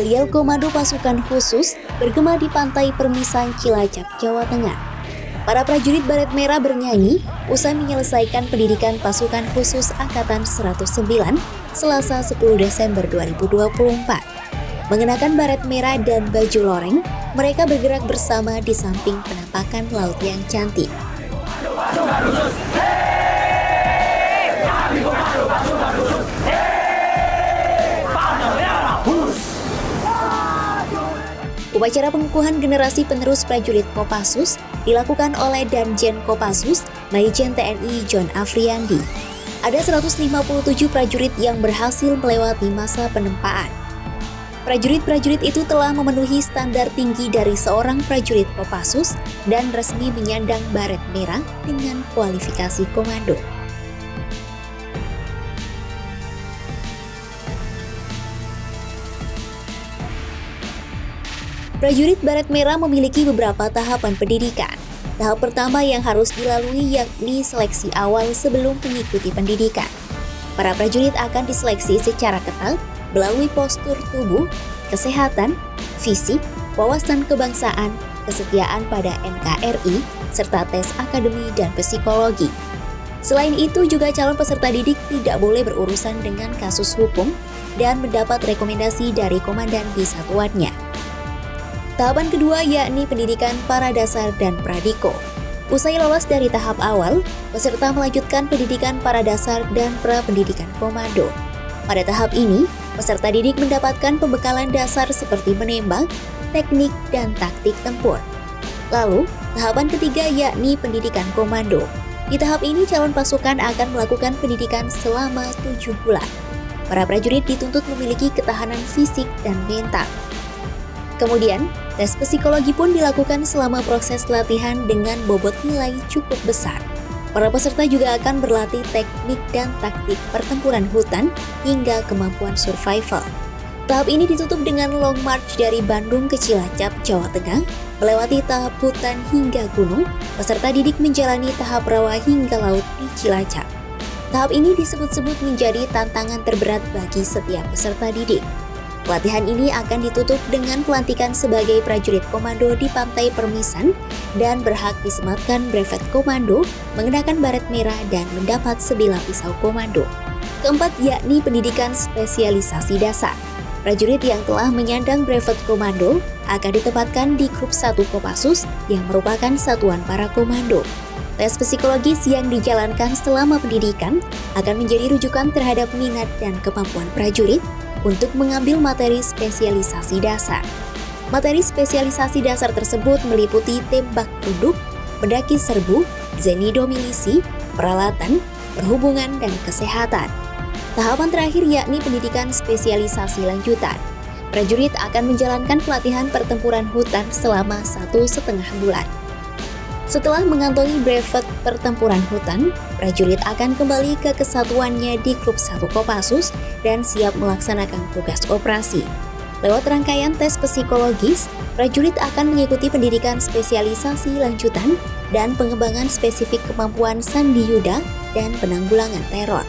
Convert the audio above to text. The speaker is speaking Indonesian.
Yel-yel komando pasukan khusus bergema di pantai Permisan, Cilacap, Jawa Tengah. Para prajurit Baret Merah bernyanyi usai menyelesaikan pendidikan pasukan khusus Angkatan 109 Selasa 10 Desember 2024. Mengenakan baret merah dan baju loreng, mereka bergerak bersama di samping penampakan laut yang cantik. Upacara pengukuhan generasi penerus prajurit Kopassus dilakukan oleh Danjen Kopassus, Maijen TNI John Afriandi. Ada 157 prajurit yang berhasil melewati masa penempaan. Prajurit-prajurit itu telah memenuhi standar tinggi dari seorang prajurit Kopassus dan resmi menyandang baret merah dengan kualifikasi komando. Prajurit Baret Merah memiliki beberapa tahapan pendidikan. Tahap pertama yang harus dilalui yakni seleksi awal sebelum mengikuti pendidikan. Para prajurit akan diseleksi secara ketat melalui postur tubuh, kesehatan, fisik, wawasan kebangsaan, kesetiaan pada NKRI, serta tes akademi dan psikologi. Selain itu juga calon peserta didik tidak boleh berurusan dengan kasus hukum dan mendapat rekomendasi dari komandan di satuannya. Tahapan kedua yakni pendidikan Paradasar dan Pradiko. Usai lolos dari tahap awal, peserta melanjutkan pendidikan Paradasar dan Prapendidikan Komando. Pada tahap ini, peserta didik mendapatkan pembekalan dasar seperti menembak, teknik, dan taktik tempur. Lalu, tahapan ketiga yakni pendidikan komando. Di tahap ini, calon pasukan akan melakukan pendidikan selama 7 bulan. Para prajurit dituntut memiliki ketahanan fisik dan mental. Kemudian, tes psikologi pun dilakukan selama proses latihan dengan bobot nilai cukup besar. Para peserta juga akan berlatih teknik dan taktik pertempuran hutan hingga kemampuan survival. Tahap ini ditutup dengan long march dari Bandung ke Cilacap, Jawa Tengah, melewati tahap hutan hingga gunung. Peserta didik menjalani tahap rawa hingga laut di Cilacap. Tahap ini disebut-sebut menjadi tantangan terberat bagi setiap peserta didik. Pelatihan ini akan ditutup dengan pelantikan sebagai prajurit komando di Pantai Permisan dan berhak disematkan brevet komando, mengenakan baret merah dan mendapat sebilah pisau komando. Keempat yakni pendidikan spesialisasi dasar. Prajurit yang telah menyandang brevet komando akan ditempatkan di grup 1 Kopassus yang merupakan satuan para komando. Tes psikologis yang dijalankan selama pendidikan akan menjadi rujukan terhadap minat dan kemampuan prajurit untuk mengambil materi spesialisasi dasar. Materi spesialisasi dasar tersebut meliputi tembak ruduk, pendaki serbu, zenido milisi, peralatan, perhubungan, dan kesehatan. Tahapan terakhir yakni pendidikan spesialisasi lanjutan. Prajurit akan menjalankan pelatihan pertempuran hutan selama 1,5 bulan. Setelah mengantongi brevet pertempuran hutan, prajurit akan kembali ke kesatuannya di grup 1 Kopassus dan siap melaksanakan tugas operasi. Lewat rangkaian tes psikologis, prajurit akan mengikuti pendidikan spesialisasi lanjutan dan pengembangan spesifik kemampuan sandi yuda dan penanggulangan teror.